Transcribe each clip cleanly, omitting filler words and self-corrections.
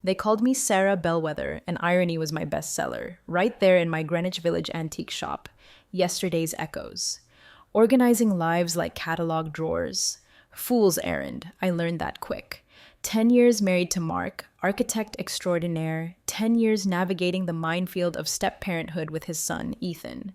They called me Sarah Bellwether, and irony was my bestseller, right there in my Greenwich Village antique shop, Yesterday's Echoes. Organizing lives like catalog drawers. Fool's errand, I learned that quick. 10 years married to Mark, architect extraordinaire, 10 years navigating the minefield of step parenthood with his son, Ethan.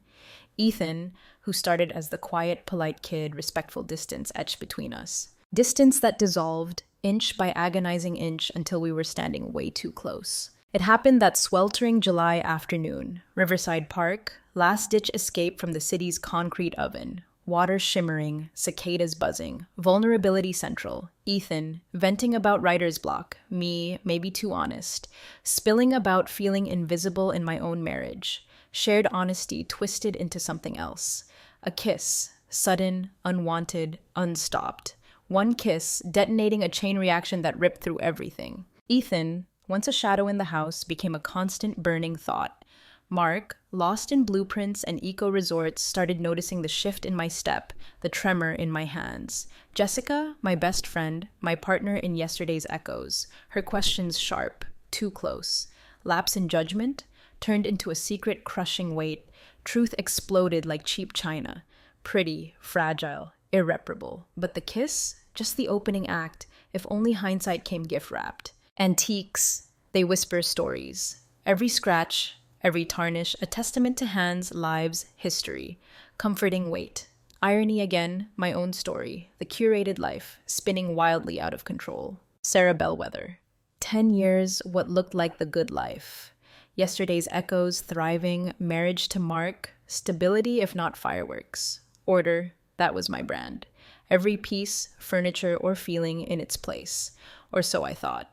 Ethan, who started as the quiet, polite kid, respectful distance etched between us. Distance that dissolved, inch by agonizing inch, until we were standing way too close. It happened that sweltering July afternoon. Riverside Park, last-ditch escape from the city's concrete oven. Water shimmering, cicadas buzzing, vulnerability central. Ethan, venting about writer's block. Me, maybe too honest. Spilling about feeling invisible in my own marriage. Shared honesty twisted into something else. A kiss, sudden, unwanted, unstopped. One kiss, detonating a chain reaction that ripped through everything. Ethan, once a shadow in the house, became a constant burning thought. Mark, lost in blueprints and eco-resorts, started noticing the shift in my step, the tremor in my hands. Jessica, my best friend, my partner in Yesterday's Echoes, her questions sharp, too close. Lapse in judgment turned into a secret crushing weight. Truth exploded like cheap china. Pretty, fragile, irreparable. But the kiss? Just the opening act, if only hindsight came gift-wrapped. Antiques, they whisper stories. Every scratch, every tarnish, a testament to hands, lives, history. Comforting weight. Irony again, my own story. The curated life, spinning wildly out of control. Sarah Bellwether. 10 years, what looked like the good life. Yesterday's Echoes, thriving, marriage to Mark, stability if not fireworks. Order, that was my brand. Every piece, furniture, or feeling in its place. Or so I thought.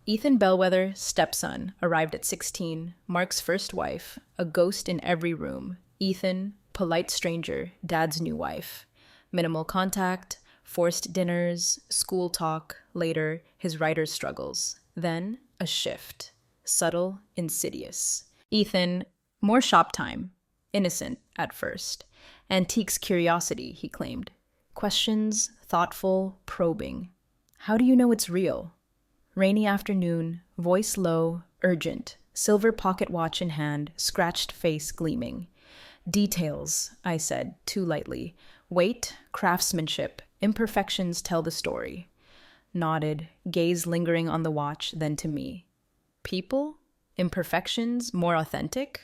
Ethan Bellwether, stepson, arrived at 16, Mark's first wife, a ghost in every room. Ethan, polite stranger, dad's new wife. Minimal contact, forced dinners, school talk, later, his writer's struggles. Then, a shift. Subtle, insidious. Ethan, more shop time. Innocent, at first. Antiques curiosity, he claimed. Questions, thoughtful, probing. How do you know it's real? Rainy afternoon, voice low, urgent, silver pocket watch in hand, scratched face gleaming. Details, I said, too lightly. Weight, craftsmanship, imperfections tell the story. Nodded, gaze lingering on the watch, then to me. People? Imperfections? More authentic?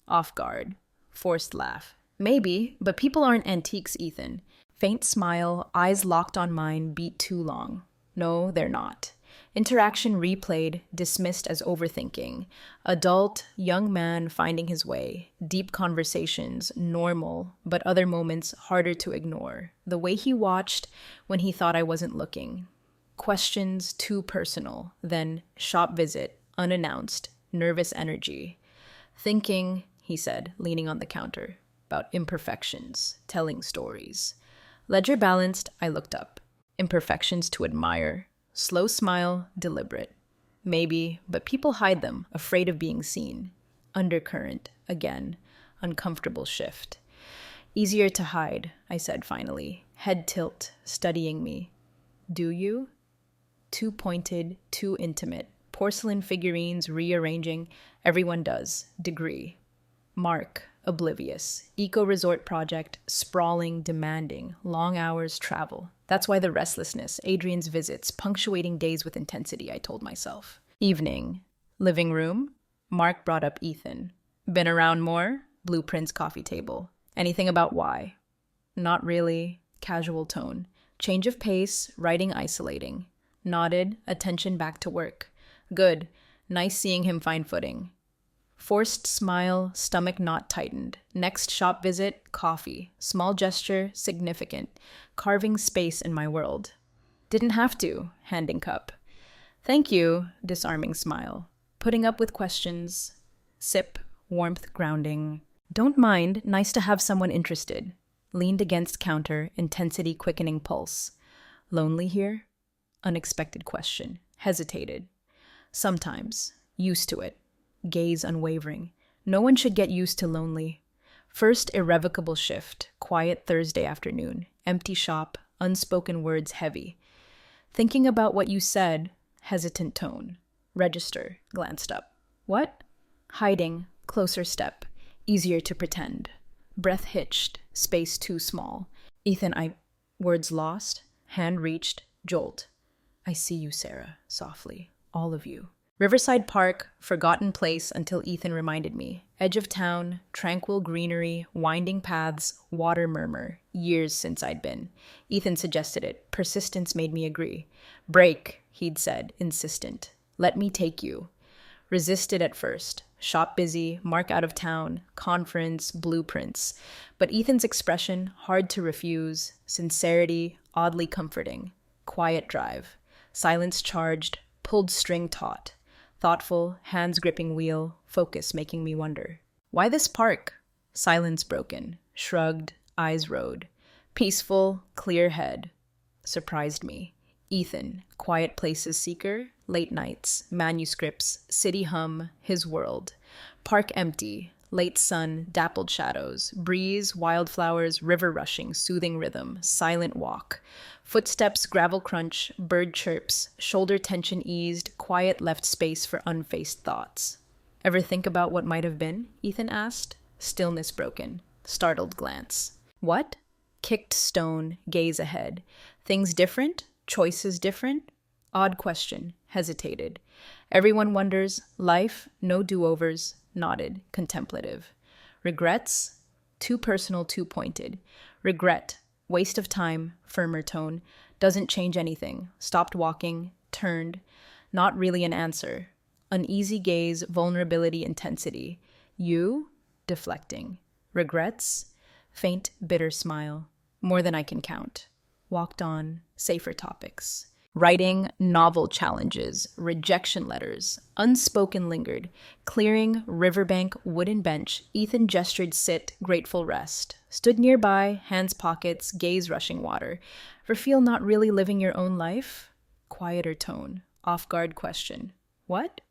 Off guard. Forced laugh. Maybe, but people aren't antiques, Ethan. Faint smile, eyes locked on mine, beat too long. No, they're not. Interaction replayed, dismissed as overthinking. Adult, young man finding his way. Deep conversations, normal, but other moments harder to ignore. The way he watched when he thought I wasn't looking. Questions too personal. Then shop visit, unannounced, nervous energy. Thinking, he said, leaning on the counter, about imperfections, telling stories. Ledger balanced, I looked up. Imperfections to admire. Slow smile, deliberate. Maybe, but people hide them, afraid of being seen. Undercurrent, again, uncomfortable shift. Easier to hide, I said finally. Head tilt, studying me. Do you? Too pointed, too intimate. Porcelain figurines rearranging. Everyone does. Degree. Mark, oblivious. Eco-resort project, sprawling, demanding. Long hours, travel. That's why the restlessness, Adrian's visits, punctuating days with intensity, I told myself. Evening. Living room. Mark brought up Ethan. Been around more? Blueprints coffee table. Anything about why? Not really. Casual tone. Change of pace, writing isolating. Nodded, attention back to work. Good. Nice seeing him find footing. Forced smile, stomach knot tightened. Next shop visit, coffee. Small gesture, significant. Carving space in my world. Didn't have to, handing cup. Thank you, disarming smile. Putting up with questions. Sip, warmth grounding. Don't mind, nice to have someone interested. Leaned against counter, intensity quickening pulse. Lonely here? Unexpected question. Hesitated. Sometimes. Used to it. Gaze unwavering. No one should get used to lonely. First irrevocable shift. Quiet Thursday afternoon. Empty shop. Unspoken words heavy. Thinking about what you said. Hesitant tone. Register, glanced up. What? Hiding, closer step, easier to pretend. Breath hitched, space too small. Words lost, hand reached, jolt. I see you, Sarah, softly, all of you. Riverside Park, forgotten place until Ethan reminded me. Edge of town, tranquil greenery, winding paths, water murmur. Years since I'd been. Ethan suggested it. Persistence made me agree. Break, he'd said, insistent. Let me take you. Resisted at first. Shop busy, Mark out of town, conference, blueprints. But Ethan's expression, hard to refuse. Sincerity, oddly comforting. Quiet drive. Silence charged, pulled string taut. Thoughtful, hands gripping wheel, focus making me wonder. Why this park? Silence broken, shrugged, eyes rode. Peaceful, clear head. Surprised me. Ethan, quiet places seeker, late nights, manuscripts, city hum, his world. Park empty, late sun, dappled shadows, breeze, wildflowers, river rushing, soothing rhythm, silent walk. Footsteps, gravel crunch, bird chirps, shoulder tension eased, quiet left space for unfaced thoughts. Ever think about what might have been? Ethan asked. Stillness broken. Startled glance. What? Kicked stone, gaze ahead. Things different? Choices different? Odd question. Hesitated. Everyone wonders. Life, no do-overs. Nodded, contemplative. Regrets? Too personal, too pointed. Regret. Waste of time, firmer tone. Doesn't change anything. Stopped walking, turned. Not really an answer. Uneasy gaze, vulnerability, intensity. You? Deflecting. Regrets? Faint, bitter smile. More than I can count. Walked on, safer topics. Writing, novel challenges, rejection letters, unspoken lingered. Clearing, riverbank, wooden bench, Ethan gestured sit, grateful rest. Stood nearby, hands pockets, gaze rushing water. Ever feel not really living your own life? Quieter tone, off-guard question. What?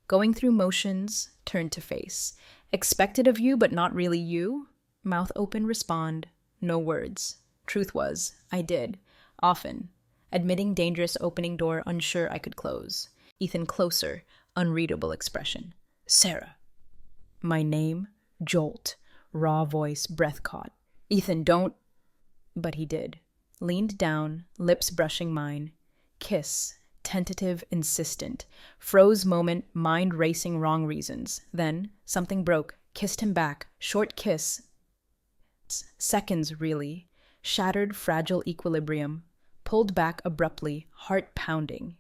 Going through motions, turn to face. Expected of you, but not really you? Mouth open, respond. No words. Truth was, I did. Often. Admitting dangerous opening door, unsure I could close. Ethan closer, unreadable expression. Sarah. My name? Jolt. Raw voice, breath caught. Ethan, don't. But he did. Leaned down, lips brushing mine. Kiss. Tentative, insistent. Froze moment, mind racing wrong reasons. Then, something broke. Kissed him back. Short kiss. Seconds, really. Shattered, fragile equilibrium. Pulled back abruptly, heart pounding.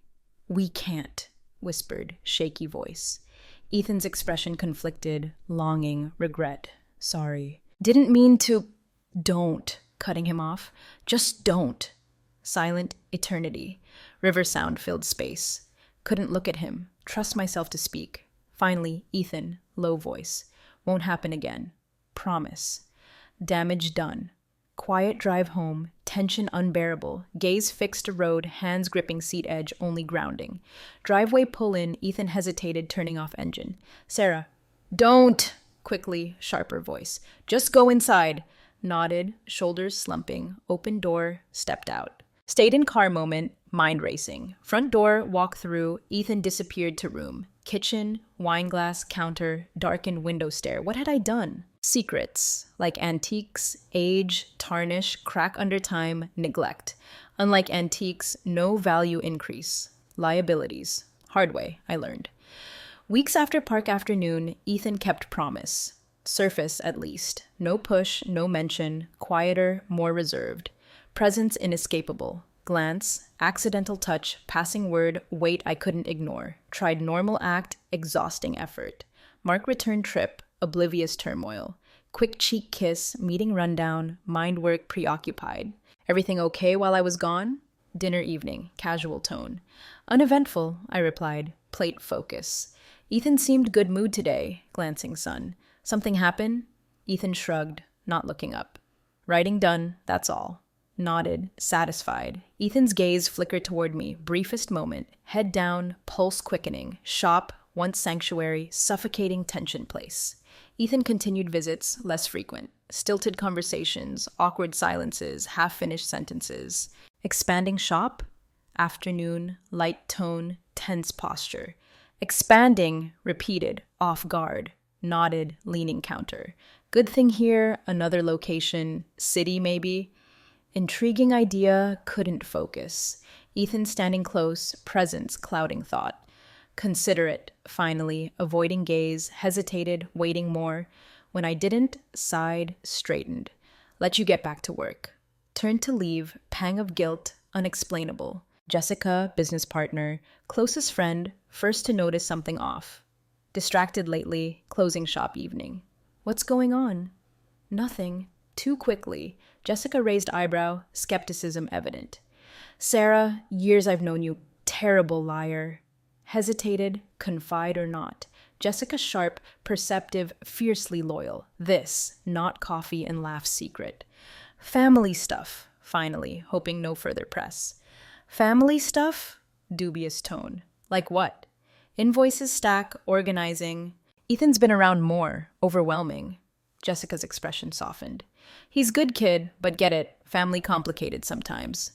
We can't, whispered, shaky voice. Ethan's expression conflicted, longing, regret. Sorry. Didn't mean to. Don't, cutting him off. Just don't. Silent eternity. River sound filled space. Couldn't look at him. Trust myself to speak. Finally, Ethan, low voice. Won't happen again. Promise. Damage done. Quiet drive home, tension unbearable, gaze fixed to road, hands gripping seat edge, only grounding. Driveway pull in, Ethan hesitated, turning off engine. Sarah, don't! Quickly, sharper voice. Just go inside. Nodded, shoulders slumping, open door, stepped out. Stayed in car moment, mind racing. Front door, walk through, Ethan disappeared to room. Kitchen, wine glass, counter, darkened window stare. What had I done? Secrets, like antiques, age, tarnish, crack under time, neglect. Unlike antiques, no value increase. Liabilities. Hard way, I learned. Weeks after park afternoon, Ethan kept promise. Surface, at least. No push, no mention, quieter, more reserved. Presence inescapable. Glance, accidental touch, passing word, weight I couldn't ignore. Tried normal act, exhausting effort. Mark returned trip, oblivious turmoil. Quick cheek kiss, meeting rundown, mind work preoccupied. Everything okay while I was gone? Dinner evening, casual tone. Uneventful, I replied, plate focus. Ethan seemed good mood today, glancing son. Something happen? Ethan shrugged, not looking up. Writing done, that's all. Nodded, satisfied. Ethan's gaze flickered toward me, briefest moment. Head down, pulse quickening. Shop, once sanctuary, suffocating tension place. Ethan continued visits, less frequent. Stilted conversations, awkward silences, half-finished sentences. Expanding shop? Afternoon, light tone, tense posture. Expanding, repeated, off guard, nodded, leaning counter. Good thing here, another location, city maybe. Intriguing idea, couldn't focus. Ethan standing close, presence clouding thought. Considerate, finally, avoiding gaze, hesitated, waiting more. When I didn't, sighed, straightened. Let you get back to work. Turned to leave, pang of guilt, unexplainable. Jessica, business partner, closest friend, first to notice something off. Distracted lately, closing shop evening. What's going on? Nothing. Too quickly. Jessica raised eyebrow, skepticism evident. Sarah, years I've known you, terrible liar. Hesitated, confide or not. Jessica sharp, perceptive, fiercely loyal. This, not coffee and laugh secret. Family stuff, finally, hoping no further press. Family stuff? Dubious tone. Like what? Invoices stack, organizing. Ethan's been around more, overwhelming. Jessica's expression softened. He's good kid, but get it, family complicated sometimes.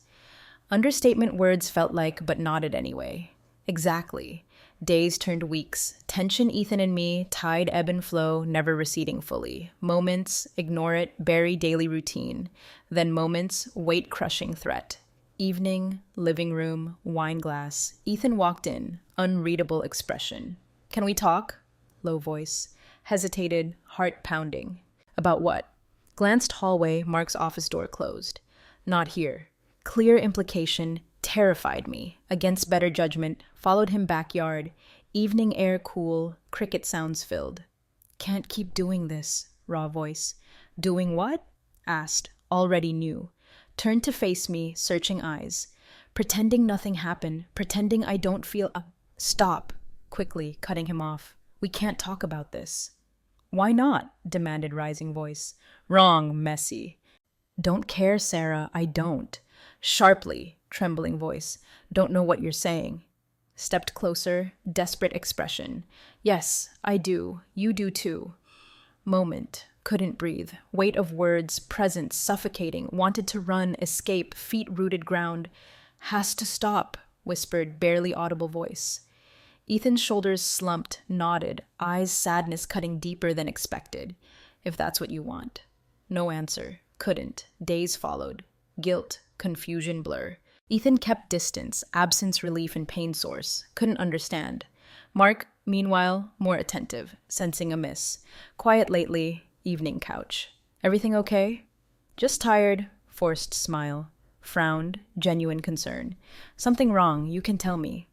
Understatement words felt like, but nodded anyway. Exactly. Days turned weeks. Tension Ethan and me, tide ebb and flow, never receding fully. Moments, ignore it, bury daily routine. Then moments, weight-crushing threat. Evening, living room, wine glass. Ethan walked in, unreadable expression. Can we talk? Low voice. Hesitated, heart pounding. About what? Glanced hallway, Mark's office door closed. Not here. Clear implication, terrified me. Against better judgment, followed him backyard. Evening air cool, cricket sounds filled. Can't keep doing this, raw voice. Doing what? Asked, already knew. Turned to face me, searching eyes. Pretending nothing happened, pretending I don't feel Stop, quickly, cutting him off. We can't talk about this. Why not? Demanded rising voice. Wrong, messy. Don't care, Sarah, I don't. Sharply, trembling voice. Don't know what you're saying. Stepped closer, desperate expression. Yes, I do. You do too. Moment. Couldn't breathe. Weight of words, presence, suffocating. Wanted to run, escape, feet rooted ground. Has to stop, whispered, barely audible voice. Ethan's shoulders slumped, nodded, eyes sadness cutting deeper than expected. If that's what you want. No answer. Couldn't. Days followed. Guilt, confusion, blur. Ethan kept distance, absence, relief, and pain source. Couldn't understand. Mark, meanwhile, more attentive, sensing a miss. Quiet lately, evening couch. Everything okay? Just tired, forced smile. Frowned, genuine concern. Something wrong, you can tell me.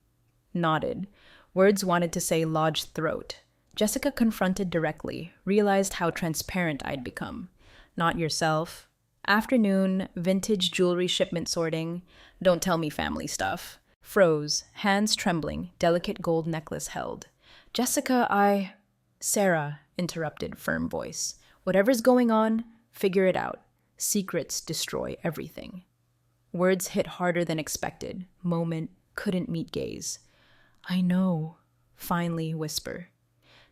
Nodded. Words wanted to say lodged throat. Jessica confronted directly, realized how transparent I'd become. Not yourself. Afternoon, vintage jewelry shipment sorting. Don't tell me family stuff. Froze, hands trembling, delicate gold necklace held. Jessica, Sarah, interrupted, firm voice. Whatever's going on, figure it out. Secrets destroy everything. Words hit harder than expected. Moment, couldn't meet gaze. I know. Finally, whisper.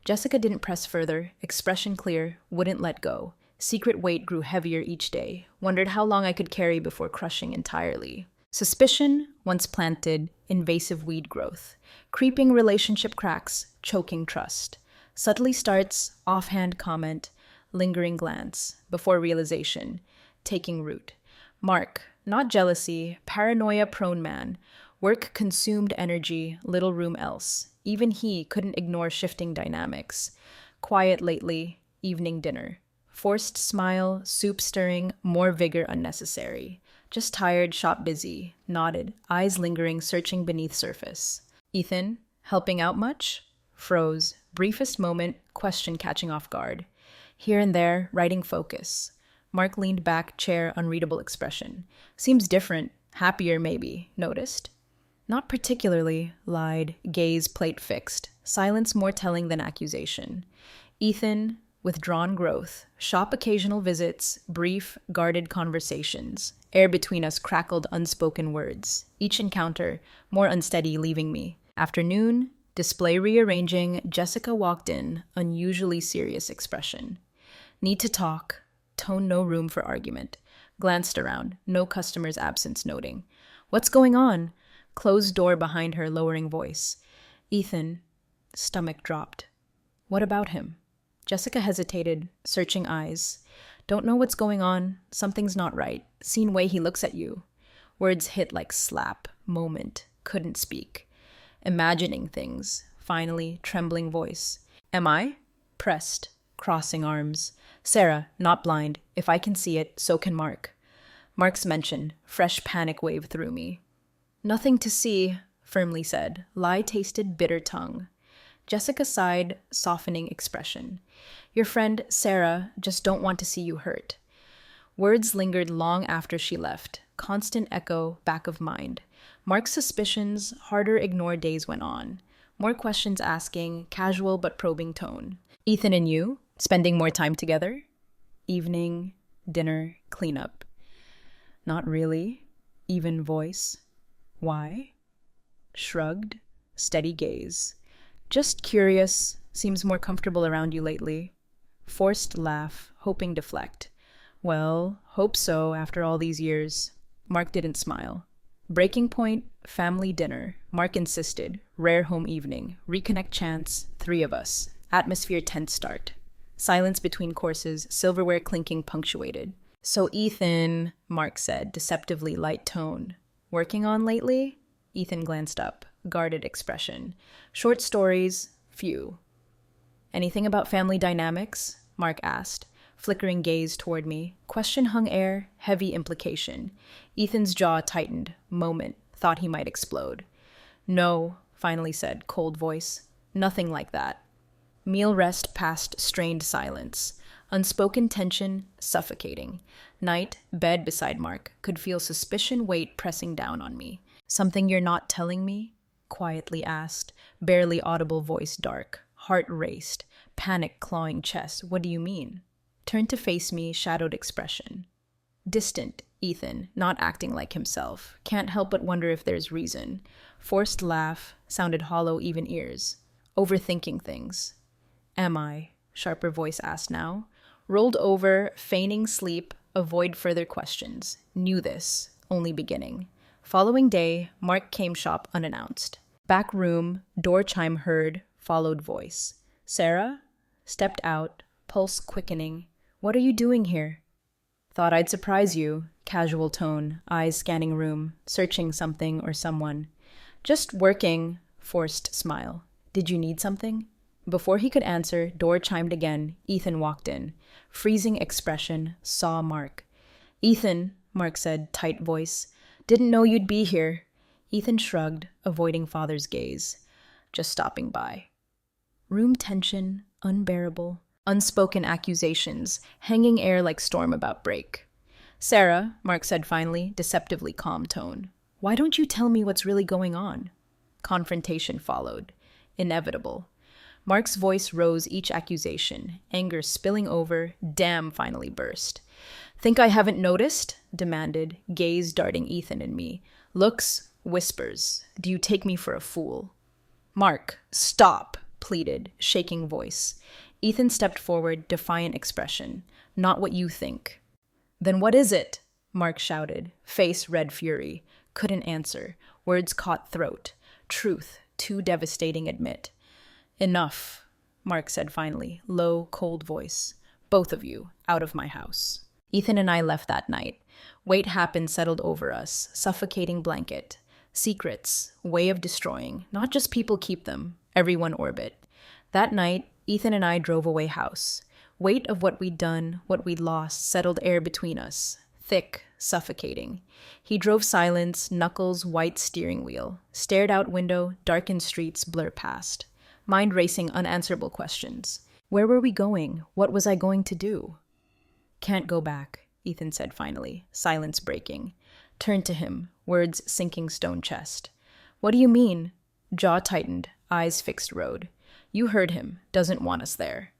Jessica didn't press further, expression clear, wouldn't let go. Secret weight grew heavier each day, wondered how long I could carry before crushing entirely. Suspicion, once planted, invasive weed growth. Creeping relationship cracks, choking trust. Subtly starts, offhand comment, lingering glance, before realization, taking root. Mark, not jealousy, paranoia-prone man. Work consumed energy, little room else. Even he couldn't ignore shifting dynamics. Quiet lately, evening dinner. Forced smile, soup stirring, more vigor unnecessary. Just tired, shop busy. Nodded, eyes lingering, searching beneath surface. Ethan, helping out much? Froze, briefest moment, question catching off guard. Here and there, writing focus. Mark leaned back, chair, unreadable expression. Seems different, happier maybe, noticed? Not particularly, lied, gaze plate fixed. Silence more telling than accusation. Ethan, withdrawn growth. Shop occasional visits, brief, guarded conversations. Air between us crackled unspoken words. Each encounter, more unsteady, leaving me. Afternoon, display rearranging, Jessica walked in, unusually serious expression. Need to talk. Tone no room for argument. Glanced around, no customer's absence noting. What's going on? Closed door behind her, lowering voice. Ethan, stomach dropped. What about him? Jessica hesitated, searching eyes. Don't know what's going on. Something's not right. Seen way he looks at you. Words hit like slap. Moment. Couldn't speak. Imagining things. Finally, trembling voice. Am I? Pressed. Crossing arms. Sarah, not blind. If I can see it, so can Mark. Mark's mention. Fresh panic wave through me. Nothing to see, firmly said. Lie-tasted bitter tongue. Jessica sighed, softening expression. Your friend, Sarah, just don't want to see you hurt. Words lingered long after she left, constant echo back of mind. Mark's suspicions, harder ignored days went on. More questions asking, casual but probing tone. Ethan and you, spending more time together? Evening, dinner, cleanup. Not really. Even voice. Why? Shrugged, steady gaze. Just curious, seems more comfortable around you lately. Forced laugh, hoping deflect. Well, hope so after all these years. Mark didn't smile. Breaking point, family dinner. Mark insisted. Rare home evening. Reconnect chance, 3 of us. Atmosphere tense start. Silence between courses, silverware clinking punctuated. So Ethan, Mark said, deceptively light tone. Working on lately? Ethan glanced up, guarded expression. Short stories, few. Anything about family dynamics? Mark asked, flickering gaze toward me. Question hung air, heavy implication. Ethan's jaw tightened, moment, thought he might explode. No, finally said, cold voice. Nothing like that. Meal rest past strained silence. Unspoken tension, suffocating. Night, bed beside Mark, could feel suspicion weight pressing down on me. Something you're not telling me? Quietly asked, barely audible voice dark. Heart raced, panic clawing chest. What do you mean? Turned to face me, shadowed expression. Distant, Ethan, not acting like himself. Can't help but wonder if there's reason. Forced laugh, sounded hollow even ears. Overthinking things. Am I? Sharper voice asked now. Rolled over, feigning sleep, avoid further questions. Knew this, only beginning. Following day, Mark came shop unannounced. Back room, door chime heard, followed voice. Sarah? Stepped out, pulse quickening. What are you doing here? Thought I'd surprise you. Casual tone, eyes scanning room, searching something or someone. Just working, forced smile. Did you need something? Before he could answer, door chimed again. Ethan walked in. Freezing expression, saw Mark. Ethan, Mark said, tight voice. Didn't know you'd be here. Ethan shrugged, avoiding father's gaze. Just stopping by. Room tension, unbearable. Unspoken accusations, hanging air like storm about break. Sarah, Mark said finally, deceptively calm tone. Why don't you tell me what's really going on? Confrontation followed. Inevitable. Mark's voice rose each accusation, anger spilling over, damn finally burst. Think I haven't noticed? Demanded, gaze darting Ethan and me. Looks, whispers. Do you take me for a fool? Mark, stop, pleaded, shaking voice. Ethan stepped forward, defiant expression. Not what you think. Then what is it? Mark shouted, face red fury. Couldn't answer. Words caught throat. Truth, too devastating admit. Enough, Mark said finally, low, cold voice. Both of you, out of my house. Ethan and I left that night. Weight happened settled over us, suffocating blanket. Secrets, way of destroying. Not just people keep them, everyone orbit. That night, Ethan and I drove away house. Weight of what we'd done, what we'd lost, settled air between us. Thick, suffocating. He drove silence, knuckles, white steering wheel. Stared out window, darkened streets blur past. Mind racing unanswerable questions. Where were we going? What was I going to do? Can't go back, Ethan said finally, silence breaking. Turned to him, words sinking stone chest. What do you mean? Jaw tightened, eyes fixed road. You heard him, doesn't want us there.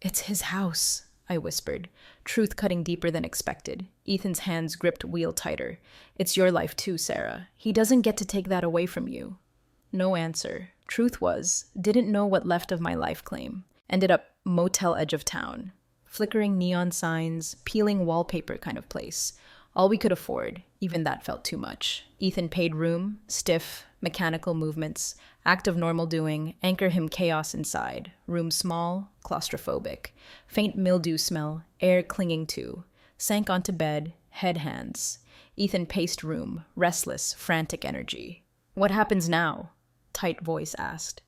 It's his house, I whispered, truth cutting deeper than expected. Ethan's hands gripped wheel tighter. It's your life too, Sarah. He doesn't get to take that away from you. No answer. Truth was, didn't know what left of my life claim. Ended up motel edge of town. Flickering neon signs, peeling wallpaper kind of place. All we could afford, even that felt too much. Ethan paid room, stiff, mechanical movements, Act of normal doing, anchor him chaos inside. Room small, claustrophobic. Faint mildew smell, air clinging to. Sank onto bed, head hands. Ethan paced room, restless, frantic energy. What happens now? Tight voice asked.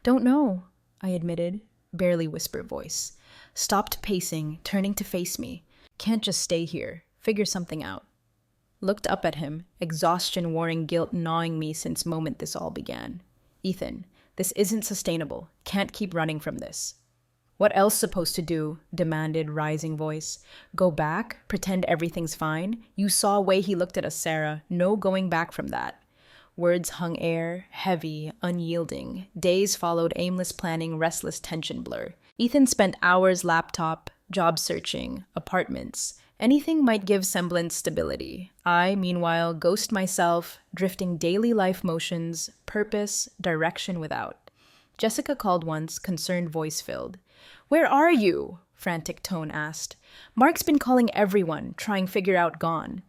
Don't know, I admitted, barely whisper voice. Stopped pacing, turning to face me. Can't just stay here. Figure something out. Looked up at him, exhaustion warring guilt gnawing me since moment this all began. Ethan, this isn't sustainable. Can't keep running from this. What else supposed to do? Demanded rising voice. Go back? Pretend everything's fine? You saw way he looked at us, Sarah. No going back from that. Words hung air, heavy, unyielding. Days followed aimless planning, restless tension blur. Ethan spent hours laptop, job searching, apartments. Anything might give semblance stability. I, meanwhile, ghost myself, drifting daily life motions, purpose, direction without. Jessica called once, concerned voice filled. Where are you? Frantic tone asked. Mark's been calling everyone, trying figure out gone.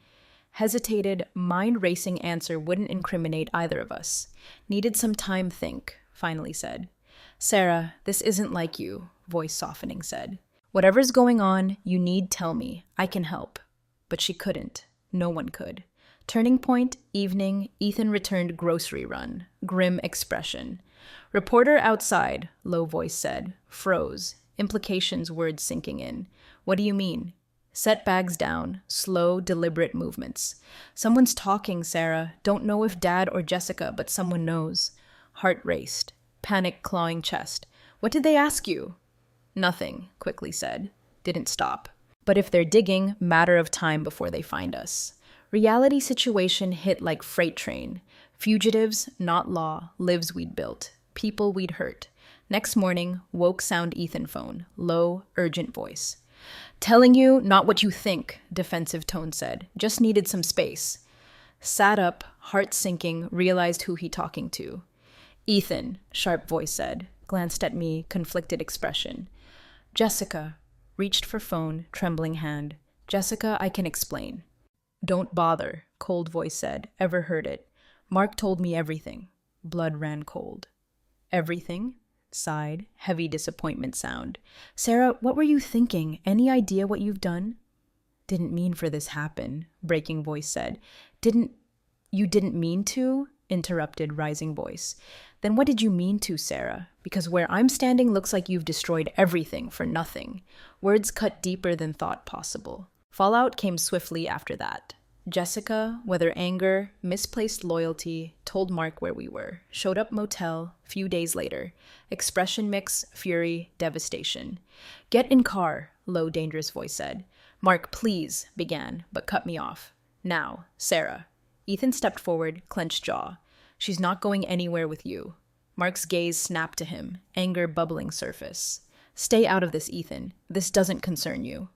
Hesitated, mind-racing answer wouldn't incriminate either of us. Needed some time think, finally said. Sarah, this isn't like you, voice softening said. Whatever's going on, you need tell me. I can help. But she couldn't. No one could. Turning point, evening, Ethan returned grocery run. Grim expression. Reporter outside, low voice said. Froze. Implications words sinking in. What do you mean? Set bags down. Slow, deliberate movements. Someone's talking, Sarah. Don't know if Dad or Jessica, but someone knows. Heart raced. Panic clawing chest. What did they ask you? Nothing, quickly said. Didn't stop. But if they're digging, matter of time before they find us. Reality situation hit like freight train. Fugitives, not law, lives we'd built. People we'd hurt. Next morning, woke sound Ethan phone. Low, urgent voice. Telling you, not what you think, defensive tone said. Just needed some space. Sat up, heart sinking, realized who he talking to. Ethan, sharp voice said. Glanced at me, conflicted expression. Jessica, reached for phone, trembling hand. Jessica, I can explain. Don't bother, cold voice said. Ever heard it? Mark told me everything. Blood ran cold. Everything? Sighed, heavy disappointment sound. Sarah, what were you thinking? Any idea what you've done? Didn't mean for this happen, breaking voice said. You didn't mean to? Interrupted rising voice. Then what did you mean to, Sarah? Because where I'm standing looks like you've destroyed everything for nothing. Words cut deeper than thought possible. Fallout came swiftly after that. Jessica, whether anger, misplaced loyalty, told Mark where we were. Showed up motel, few days later. Expression mix, fury, devastation. Get in car, low, dangerous voice said. Mark, please, began, but cut me off. Now, Sarah. Ethan stepped forward, clenched jaw. She's not going anywhere with you. Mark's gaze snapped to him, anger bubbling surface. Stay out of this, Ethan. This doesn't concern you.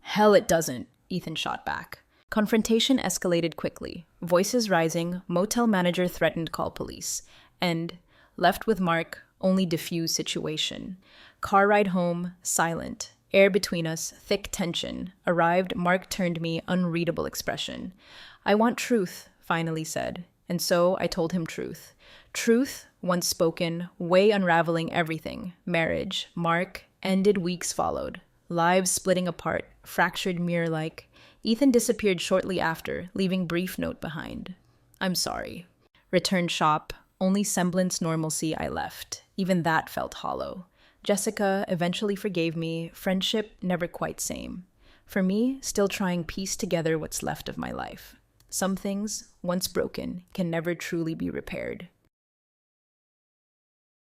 Hell it doesn't, Ethan shot back. Confrontation escalated quickly. Voices rising, motel manager threatened call police. End. Left with Mark, only diffuse situation. Car ride home, silent. Air between us, thick tension. Arrived, Mark turned me, unreadable expression. I want truth, finally said. And so I told him truth. Truth, once spoken, way unraveling everything. Marriage, Mark, ended, weeks followed. Lives splitting apart, fractured mirror-like. Ethan disappeared shortly after, leaving brief note behind. I'm sorry. Returned shop, only semblance normalcy I left. Even that felt hollow. Jessica eventually forgave me, friendship never quite same. For me, still trying piece together what's left of my life. Some things, once broken, can never truly be repaired.